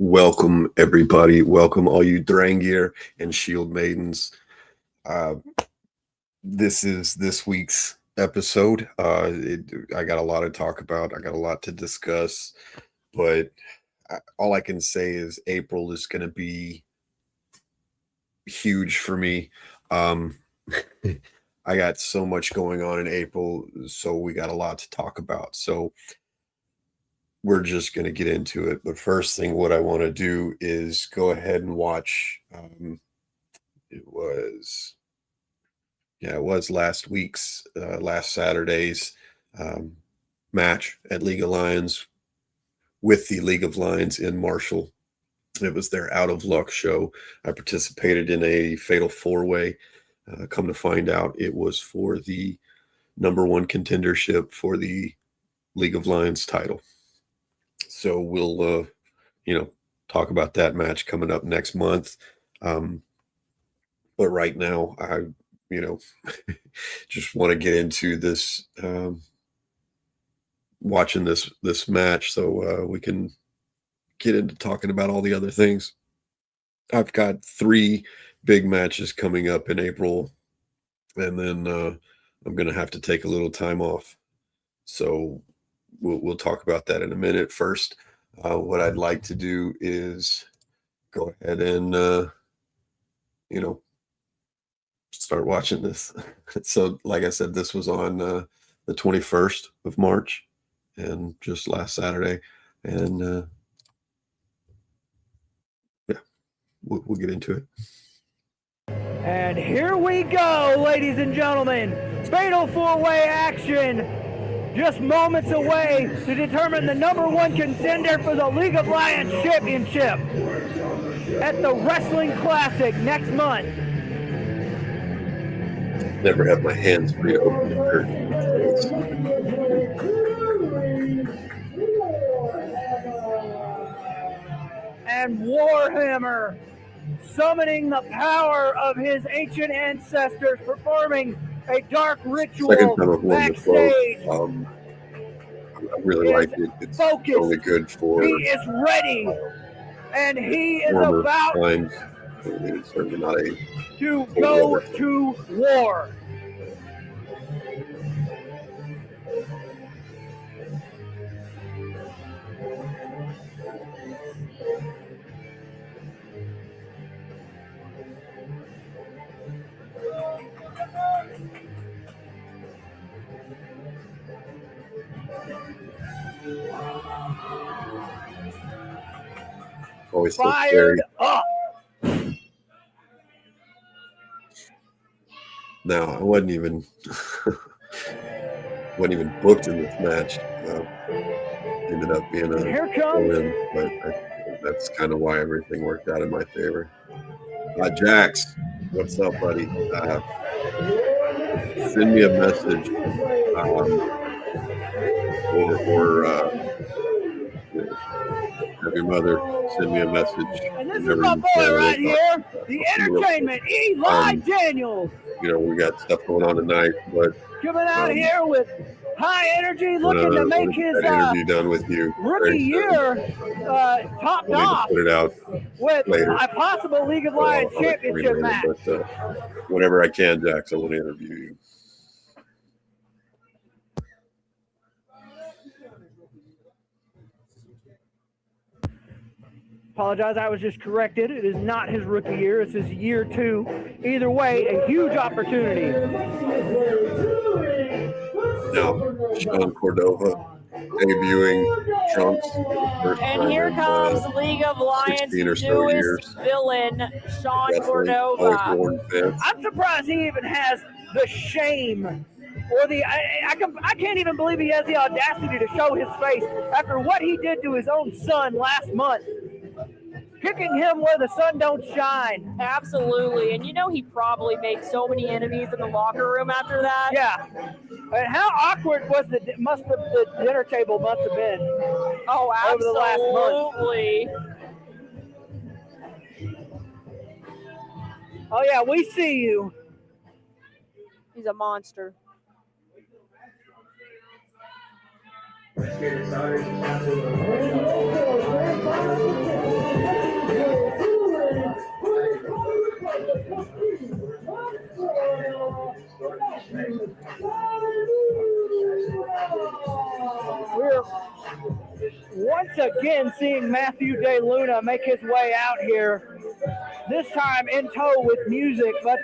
Welcome, everybody. Welcome, all you Drangir and Shield Maidens. Uh, this is this week's episode. I got a lot to talk about. I got a lot to discuss, but all I can say is April is going to be huge for me. I got so much going on in April, so we got a lot to talk about. So we're just going to get into it. But first thing, what I want to do is go ahead and watch. It was last week's, last Saturday's match at League of Lions with the League of Lions in Marshall. It was their Out of Luck show. I participated in a fatal four-way. Come to find out, it was for the number one contendership for the League of Lions title. So we'll, talk about that match coming up next month. But right now, I, just want to get into this, watching this match, so we can get into talking about all the other things. I've got 3 big matches coming up in April, and then I'm going to have to take a little time off. So we'll talk about that in a minute. First, what I'd like to do is go ahead and, start watching this. So, like I said, this was on the 21st of March, and just last Saturday. And we'll get into it. And here we go, ladies and gentlemen. Fatal four-way action. Just moments away to determine the number one contender for the League of Lions Championship at the Wrestling Classic next month. Never have my hands free to open the curtain. And Warhammer, summoning the power of his ancient ancestors, performing a dark ritual backstage. I really like it. It's focused. Only good for. He is ready, and he is about times. It's certainly not to go to war. Always so Fired scary. up. No, I wasn't even booked in this match. Ended up being a Here comes. win, but that's kind of why everything worked out in my favor. Jax, what's up, buddy? Send me a message, or have your mother send me a message. And this is my boy right here, the entertainment, Eli Daniels. We got stuff going on tonight, but coming out here with high energy, looking to make his interview done with you. Rookie year topped off put it out with later. a possible League of Lions championship match. But whenever I can, Jax, I want to interview you. Apologize, I was just corrected. It is not his rookie year. It's his year 2. Either way, a huge opportunity. Now, Sean Cordova debuting Trunks. And here comes League of Lions' newest villain, Sean Cordova. I'm surprised he even has the shame or the I can't even believe he has the audacity to show his face after what he did to his own son last month. Kicking him where the sun don't shine. Absolutely. And he probably made so many enemies in the locker room after that. Yeah. And how awkward was the dinner table must have been? Oh, absolutely. Over the last month. Oh yeah, we see you. He's a monster. We're once again seeing Matthew DeLuna make his way out here, this time in tow with music. But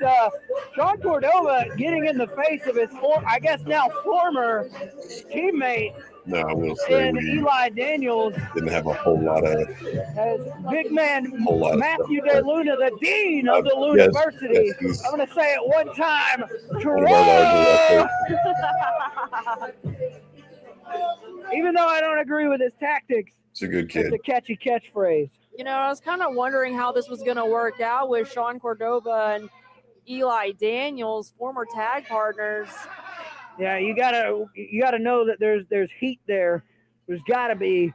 Sean Cordova getting in the face of his, I guess now former teammate No, I will say in we Eli Daniels, didn't have a whole lot of as big man Whole lot of Matthew stuff. DeLuna, the dean of the Yes, University. yes, he's I'm going to say it one time. one of our larger Terrell! Even though I don't agree with his tactics, It's a good it's kid. a catchy catchphrase. You know, I was kind of wondering how this was going to work out with Sean Cordova and Eli Daniels, former tag partners. Yeah, you gotta know that there's heat there. You've got to be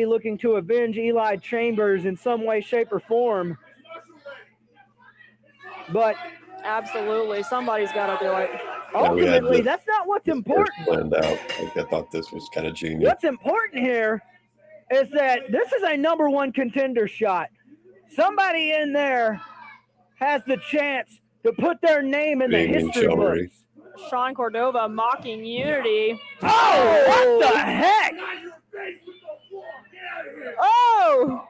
looking to avenge Eli Chambers in some way, shape, or form. But Absolutely, somebody's got to do it. Yeah, we had ultimately, the- that's not what's First important. planned out. I thought this was kind of genius. What's important here is that this is a number one contender shot. Somebody in there has the chance to put their name in the Being in history Shomeri. books. Sean Cordova mocking Unity. Oh, what the heck? Oh,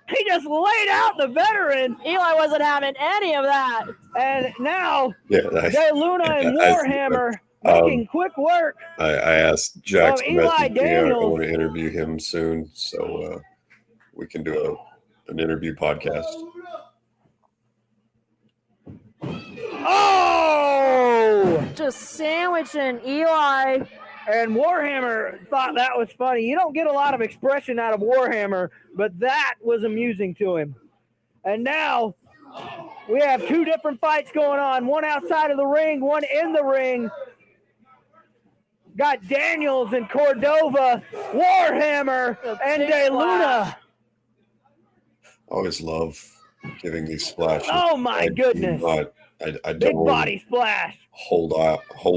He just laid out the veteran, Eli wasn't having any of that. and now Yeah, I, DeLuna and I- Warhammer um, making quick work. I asked Jax Oh, to Eli message me. I Daniels. want to interview him soon, so we can do an interview podcast. Oh! Just sandwiching Eli. And Warhammer thought that was funny. You don't get a lot of expression out of Warhammer, but that was amusing to him. And now we have two different fights going on, one outside of the ring, one in the ring. Got Daniels and Cordova, Warhammer, and big DeLuna. splash. I always love giving these splashes. Oh my I do goodness. not- I Big don't body splash. hold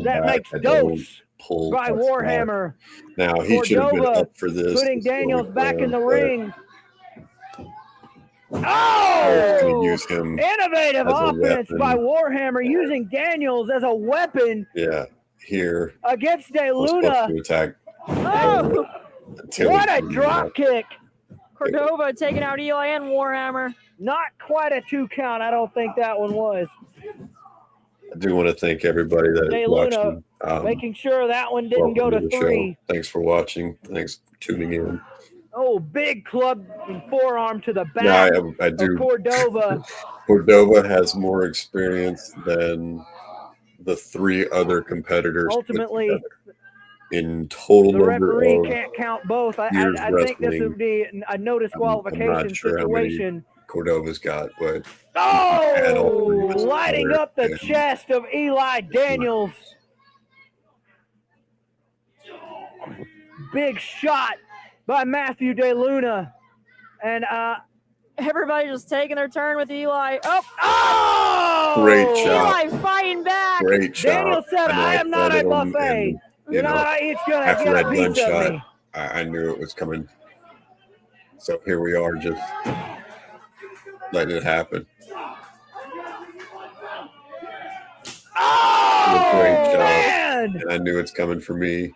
That back. makes I don't dose pull by my Warhammer, spot. Now he should have been Cordova up for this. putting this Daniels going back in the down, ring. but Oh! we're gonna use him. Innovative as a offense weapon. by Warhammer using Daniels as a weapon Yeah, here. against Was supposed DeLuna. to attack. Oh, until What he a threw drop kick. Cordova taking out Eli and Warhammer. Not quite a 2 count. I don't think that one was. I do want to thank everybody that is DeLuna watching. Making sure that one didn't go welcome to the 3. show. Thanks for watching. Thanks for tuning in. Oh, big club and forearm to the back Yeah, I of do. Cordova. Cordova has more experience than the 3 other competitors put Ultimately, together. In total the number referee of can't count both. I years think this wrestling. would be a no disqualification not sure how many situation. Cordova's got, but Oh, all three lighting together up the and- chest of Eli Daniels. Big shot by Matthew DeLuna. And Everybody just taking their turn with Eli. oh! Great shot. Eli fighting back. great shot. Daniel said, know I am not a threaded him, buffet. and, you You're know, not each gonna after get a that piece of gunshot, me. I knew it was coming. So here we are, just letting it happen. Oh, Great job. man! And I knew it's coming for me.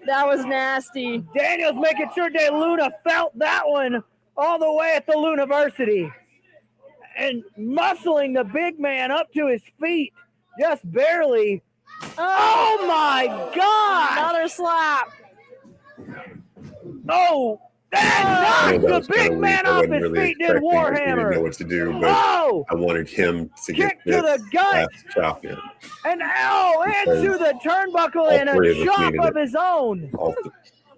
That was nasty. Daniels making sure DeLuna felt that one all the way at the Luniversity. And muscling the big man up to his feet, just barely. Oh, my God! Another slap. Oh, I that know that knocked was the kinda big weak. man I off wasn't his really feet, did expecting it. He didn't know Warhammer. what to do, but Oh, I wanted him to get kick to the gut. last chop in. And into the turnbuckle all and three a of us chop needed of it. his own.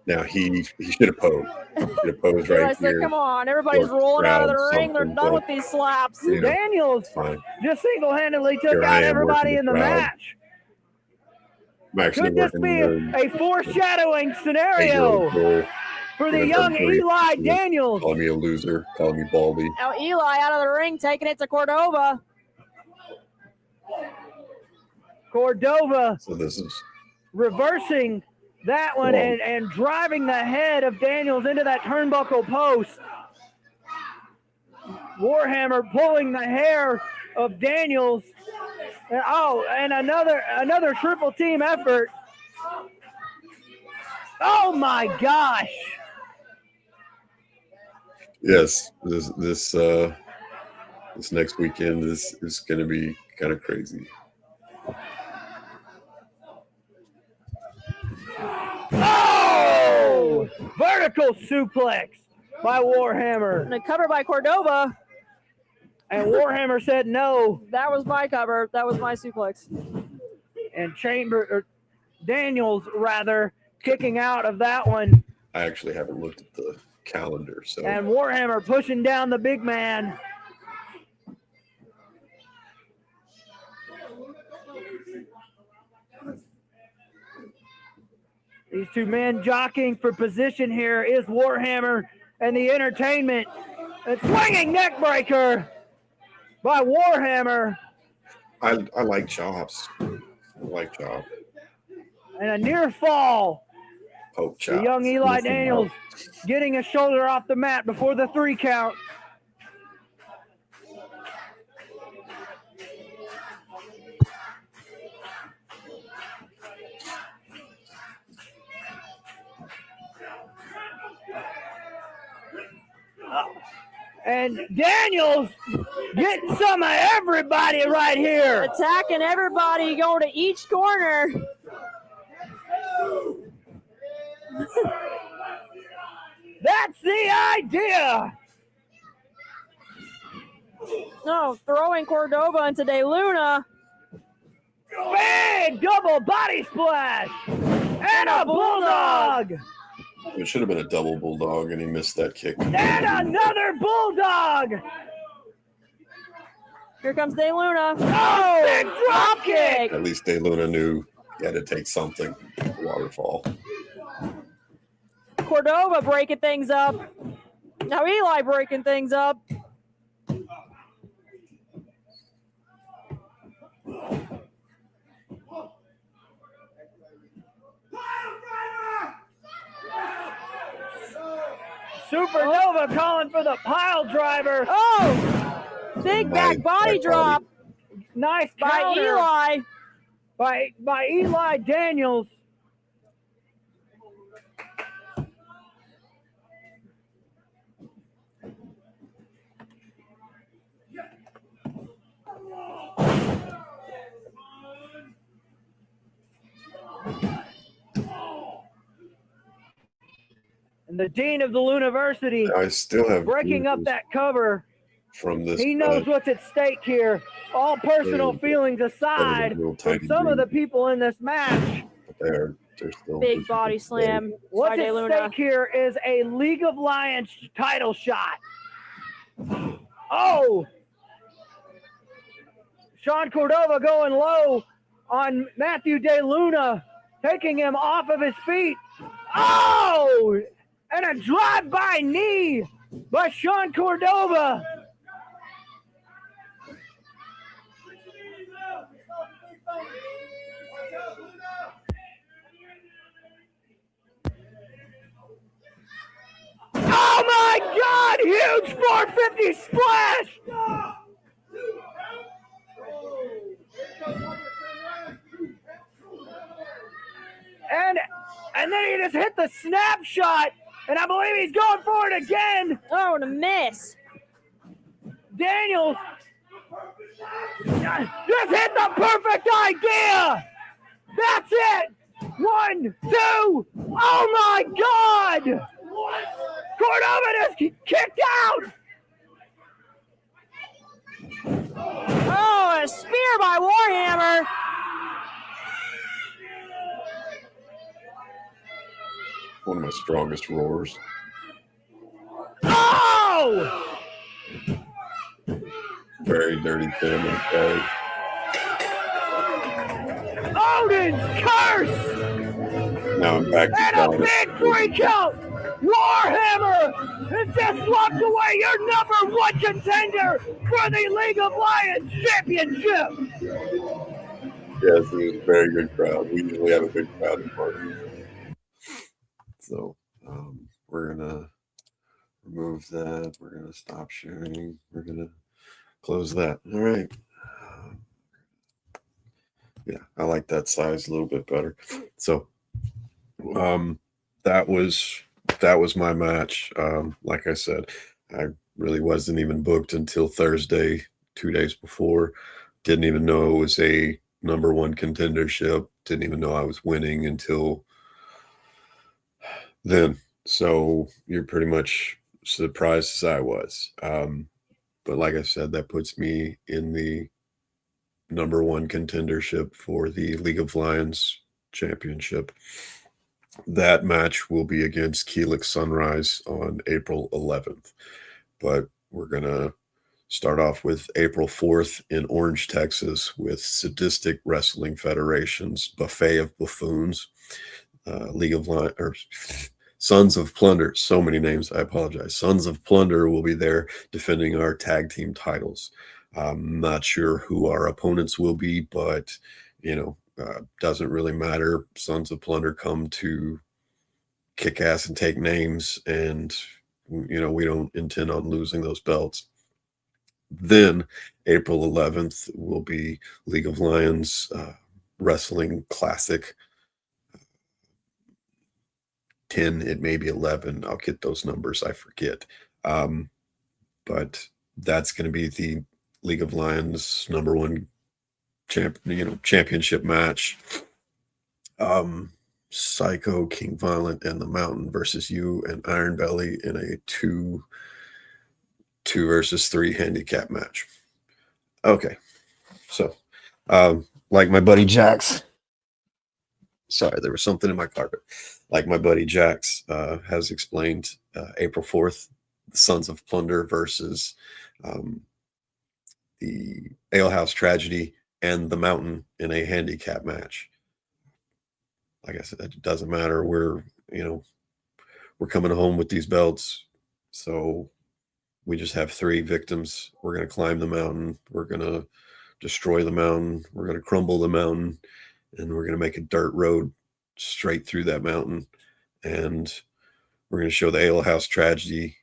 Now he should have posed. Should have posed Eli right said, here. come on. Everybody's Or rolling out of the crowd ring. They're something, done but- with these slaps. You know, Daniels fine. just single-handedly took Here I out am everybody working in the the crowd. match. I'm actually Could this working be the a foreshadowing 8-year-old scenario girl, for the gonna young come brief. Eli Daniels? calling me a loser, calling me baldy. Now Eli out of the ring, taking it to Cordova. Cordova So this is reversing that one and driving the head of Daniels into that turnbuckle post. Warhammer pulling the hair of Daniels. And another triple team effort. Oh my gosh. Yes, this next weekend is going to be kind of crazy. Oh! Vertical suplex by Warhammer. And a cover by Cordova. And Warhammer said no. That was my cover. That was my suplex. And Daniels rather kicking out of that one. I actually haven't looked at the calendar, so. And Warhammer pushing down the big man. These two men jockeying for position here is Warhammer and the Entertainment. A swinging neck breaker by Warhammer. I like chops. I like chop. And a near fall. Poke chop. The young Eli Daniels getting a shoulder off the mat before the 3 count. And Daniels getting some of everybody right here. Attacking everybody, going to each corner. That's the idea. No, throwing Cordova into De Luna. Big double body splash. And a bulldog. It should have been a double bulldog, and he missed that kick. And another bulldog. Here comes De Luna. Oh, big drop kick. At least De Luna knew he had to take something. Waterfall. Cordova breaking things up. Now Eli breaking things up. Supernova calling for the pile driver. Oh, big back body drop. Nice by counter Eli. By Eli Daniels. And the dean of the Luniversity I still have breaking up that cover. From this. He knows what's at stake here. All personal feelings aside, from some of the people in this match. They're still big body slam. What's at stake here is a League of Lions title shot. Oh! Sean Cordova going low on Matthew De Luna, taking him off of his feet. Oh! And a drive-by knee by Sean Cordova. Oh my God! Huge 450 splash! And then he just hit the snapshot, and I believe he's going for it again. Oh, and a miss. Daniels just hit the perfect idea. That's it. 1, 2. Oh my God! Cordova just kicked out. Oh, a spear by Warhammer. One of my strongest roars. Oh! Very dirty family play. Odin's curse! Now I'm back to And a big 3 count! Warhammer has just walked away your #1 contender for the League of Lions Championship! Yes, it was a very good crowd. We usually have a big crowd in parties. So we're gonna remove that. We're gonna stop sharing. We're gonna close that. All right. Yeah, I like that size a little bit better. So that was my match. Like I said, I really wasn't even booked until Thursday, 2 days before. Didn't even know it was a number one contendership. Didn't even know I was winning until then. So you're pretty much surprised as I was. But like I said, that puts me in the number one contendership for the League of Lions championship. That match will be against Keelix Sunrise on April 11th. But we're going to start off with April 4th in Orange, Texas, with Sadistic Wrestling Federation's Buffet of Buffoons, League of Lions, or Sons of Plunder. So many names, I apologize. Sons of Plunder will be there defending our tag team titles. I'm not sure who our opponents will be, but, doesn't really matter. Sons of Plunder come to kick ass and take names, and, we don't intend on losing those belts. Then April 11th will be League of Lions Wrestling Classic 10. It may be 11. I'll get those numbers. I forget. But that's going to be the League of Lions number one championship match. Psycho, King Violent, and the Mountain versus you and Iron Belly in a 2 versus 3 handicap match. Okay. So, like my buddy Jax, sorry, there was something in my carpet. Like my buddy Jax has explained, April 4th, the Sons of Plunder versus the Alehouse Tragedy and the Mountain in a handicap match. Like I said, it doesn't matter. We're coming home with these belts. So we just have 3 victims. We're going to climb the mountain. We're going to destroy the mountain. We're going to crumble the mountain. And we're going to make a dirt road straight through that mountain. And we're going to show the Alehouse Tragedy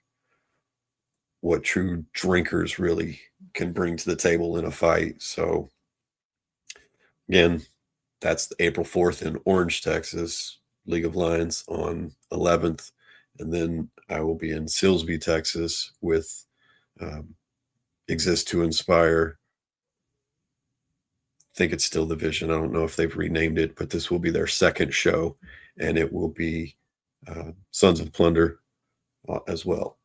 what true drinkers really can bring to the table in a fight. So again, that's April 4th in Orange, Texas, League of Lions on 11th. And then I will be in Silsbee, Texas with Exist to Inspire. I think it's still the Vision. I don't know if they've renamed it, but this will be their second show. And it will be Sons of Plunder as well.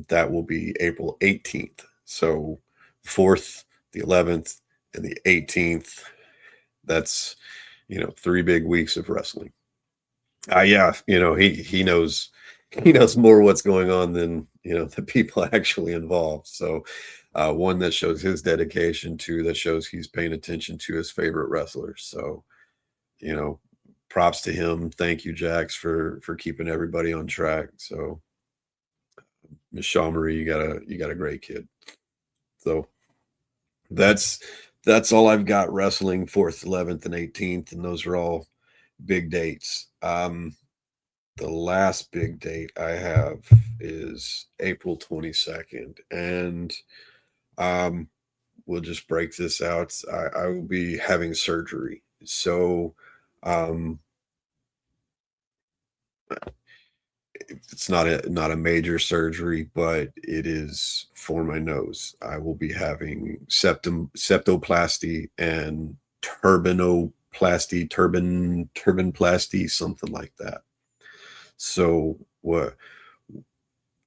That will be April 18th. So 4th, the 11th, and the 18th. That's 3 big weeks of wrestling. Yeah, he knows more what's going on than the people actually involved. So one, that shows his dedication. 2, that shows he's paying attention to his favorite wrestlers. So props to him. Thank you, Jax, for keeping everybody on track. So Miss Shaw Marie, you got a great kid. So that's all I've got wrestling 4th, 11th, and 18th, and those are all big dates. The last big date I have is April 22nd, and we'll just break this out. I will be having surgery. So it's not a major surgery, but it is for my nose. I will be having septoplasty and turbinoplasty, something like that. So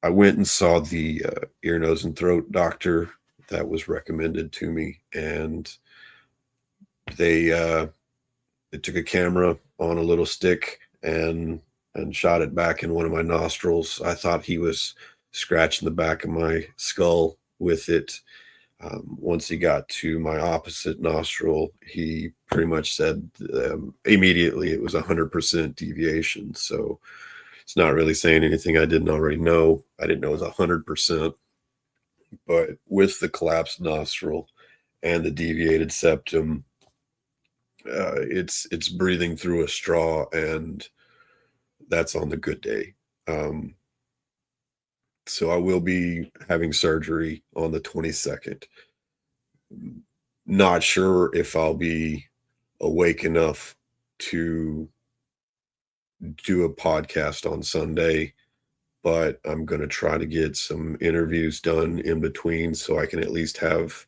I went and saw the ear, nose, and throat doctor that was recommended to me, and they took a camera on a little stick and shot it back in one of my nostrils. I thought he was scratching the back of my skull with it. Once he got to my opposite nostril, he pretty much said immediately it was 100% deviation. So it's not really saying anything I didn't already know. I didn't know it was 100%, but with the collapsed nostril and the deviated septum, it's breathing through a straw, and that's on the good day. So I will be having surgery on the 22nd. Not sure if I'll be awake enough to do a podcast on Sunday, but I'm going to try to get some interviews done in between so I can at least have,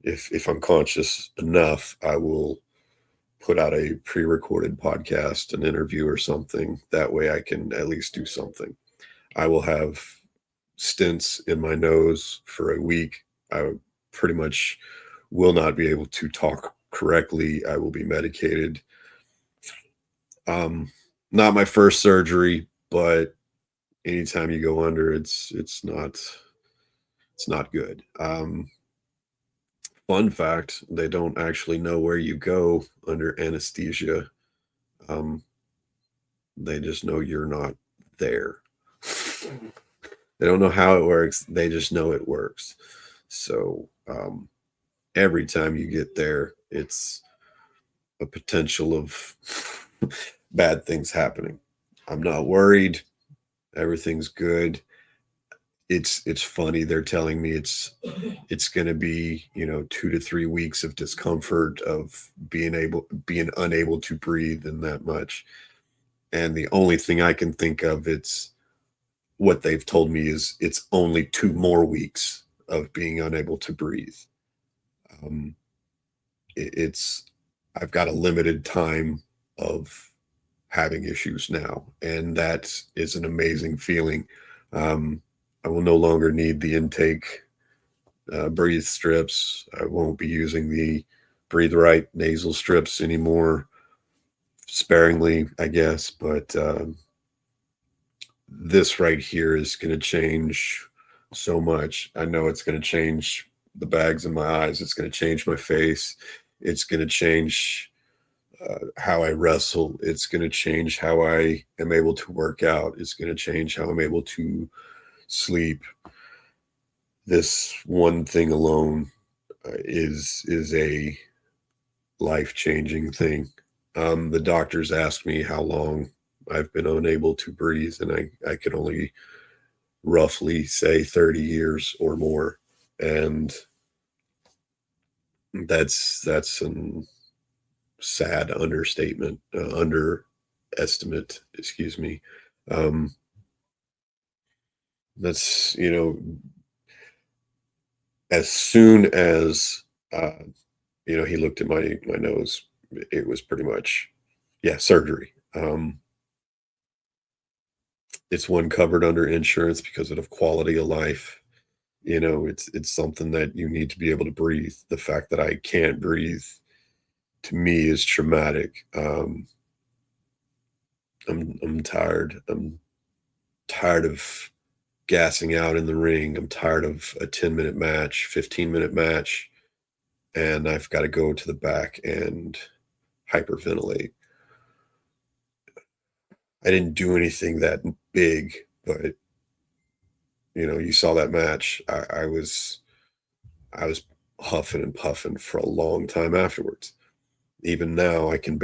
if I'm conscious enough, I will put out a pre-recorded podcast, an interview or something. That way I can at least do something. I will have stents in my nose for a week. I pretty much will not be able to talk correctly. I will be medicated. Not my first surgery, but anytime you go under, it's not good. Fun fact, they don't actually know where you go under anesthesia. They just know you're not there. They don't know how it works. They just know it works. So every time you get there, it's a potential of bad things happening. I'm not worried. Everything's good. It's funny. They're telling me it's going to be, 2 to 3 weeks of discomfort of being unable to breathe and that much. And the only thing I can think of, it's what they've told me is it's only 2 more weeks of being unable to breathe. I've got a limited time of having issues now, and that is an amazing feeling. I will no longer need the intake breathe strips. I won't be using the Breathe Right nasal strips anymore, sparingly, I guess, but this right here is going to change so much. I know it's going to change the bags in my eyes. It's going to change my face. It's going to change how I wrestle. It's going to change how I am able to work out. It's going to change how I'm able to sleep. This one thing alone is a life-changing thing. The doctors asked me how long I've been unable to breathe, and I could only roughly say 30 years or more. And that's an sad understatement, underestimate, excuse me. That's, as soon as, he looked at my nose, it was pretty much, yeah, surgery. It's one covered under insurance because of quality of life. It's something that you need to be able to breathe. The fact that I can't breathe, to me, is traumatic. I'm tired. I'm tired of gassing out in the ring. I'm tired of a 10-minute match, 15-minute match, and I've got to go to the back and hyperventilate. I didn't do anything that big, but you saw that match. I was huffing and puffing for a long time afterwards. Even now, I can't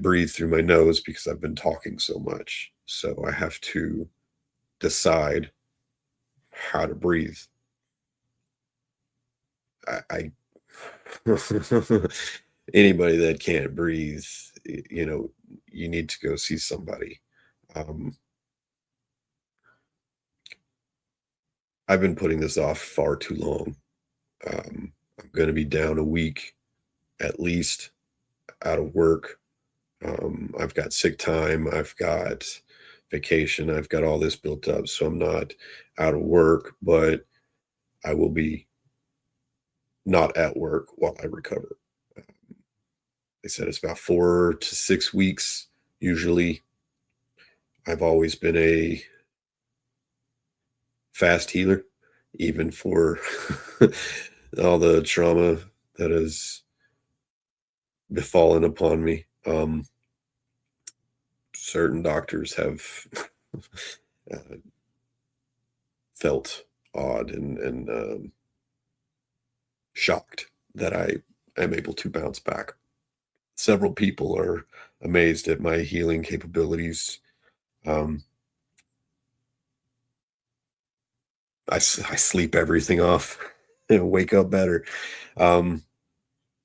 breathe through my nose because I've been talking so much. So I have to decide how to breathe. I anybody that can't breathe, you need to go see somebody. I've been putting this off far too long. I'm going to be down a week at least out of work. I've got sick time. I've got vacation. I've got all this built up. So I'm not out of work, but I will be not at work while I recover. They said it's about 4 to 6 weeks usually. I've always been a fast healer, even for all the trauma that has befallen upon me. Certain doctors have felt odd and shocked that I am able to bounce back. several people are amazed at my healing capabilities. I sleep everything off and wake up better. So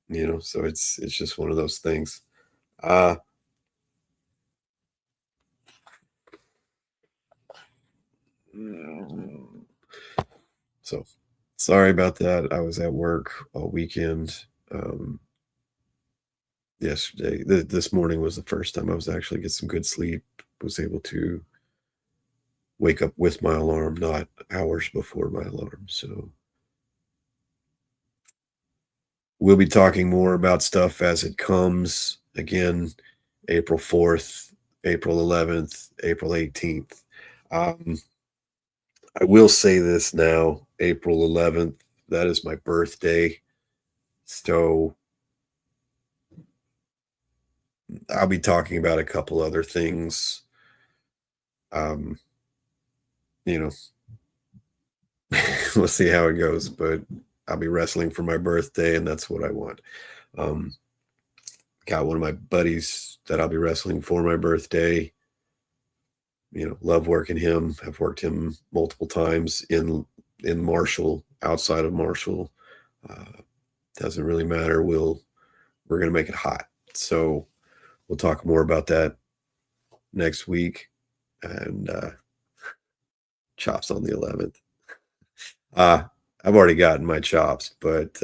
it's just one of those things. So sorry about that. I was at work all weekend. Yesterday, this morning was the first time I was actually get some good sleep. Was able to wake up with my alarm, not hours before my alarm. So we'll be talking more about stuff as it comes. Again, April 4th, April 11th, April 18th. I will say this now, April 11th, that is my birthday. So I'll be talking about a couple other things. We'll see how it goes, but I'll be wrestling for my birthday, and that's what I want. Got one of my buddies that I'll be wrestling for my birthday. Love working him. I've worked him multiple times in Marshall, outside of Marshall. Doesn't really matter. We're going to make it hot. So we'll talk more about that next week. And chops on the 11th. I've already gotten my chops, but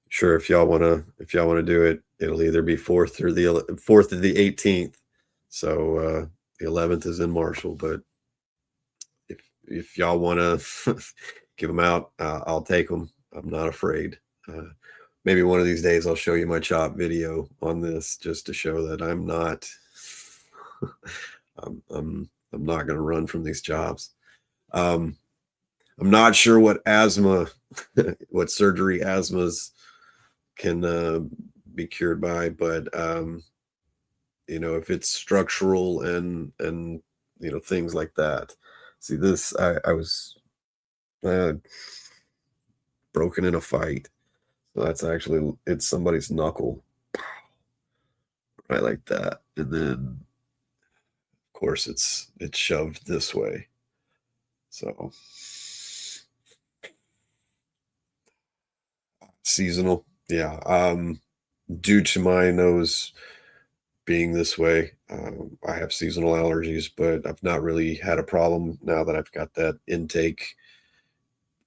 sure, if y'all want to do it, it'll either be 4th or the 4th or the 18th. So the 11th is in Marshall, but if y'all want to give them out, I'll take them. I'm not afraid. Maybe one of these days I'll show you my chop video on this, just to show that I'm not I'm not going to run from these jobs. I'm not sure what what surgery asthmas can be cured by, but if it's structural and things like that. See, this I was broken in a fight. So that's actually, it's somebody's knuckle, right like that, and then of course it's shoved this way. So seasonal, yeah. Due to my nose being this way, I have seasonal allergies, but I've not really had a problem now that I've got that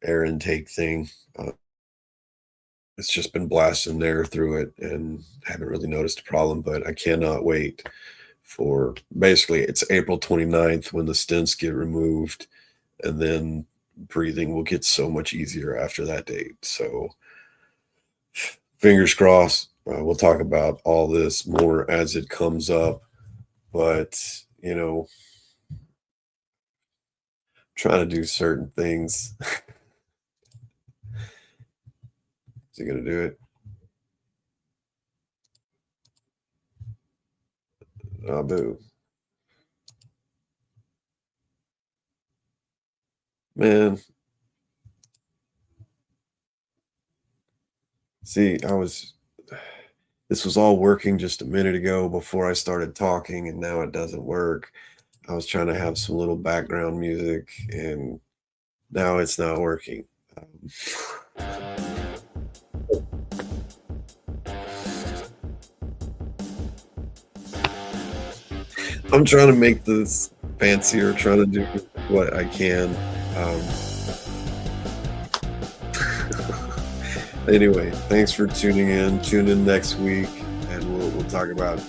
air intake thing. It's just been blasting air through it, and I haven't really noticed a problem, but I cannot wait for, basically it's April 29th when the stents get removed, and then breathing will get so much easier after that date. So fingers crossed. We'll talk about all this more as it comes up, but trying to do certain things. Is he going to do it? Oh, boo. Man. See, this was all working just a minute ago before I started talking, and now it doesn't work. I was trying to have some little background music, and now it's not working. I'm trying to make this fancier, trying to do what I can. Anyway, thanks for tuning in. Tune in next week, and we'll talk about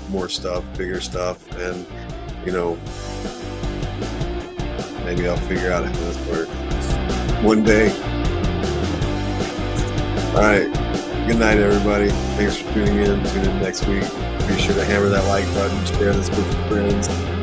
more stuff, bigger stuff, and maybe I'll figure out how this works one day. All right, good night, everybody. Thanks for tuning in. Tune in next week. Be sure to hammer that like button, share this with your friends.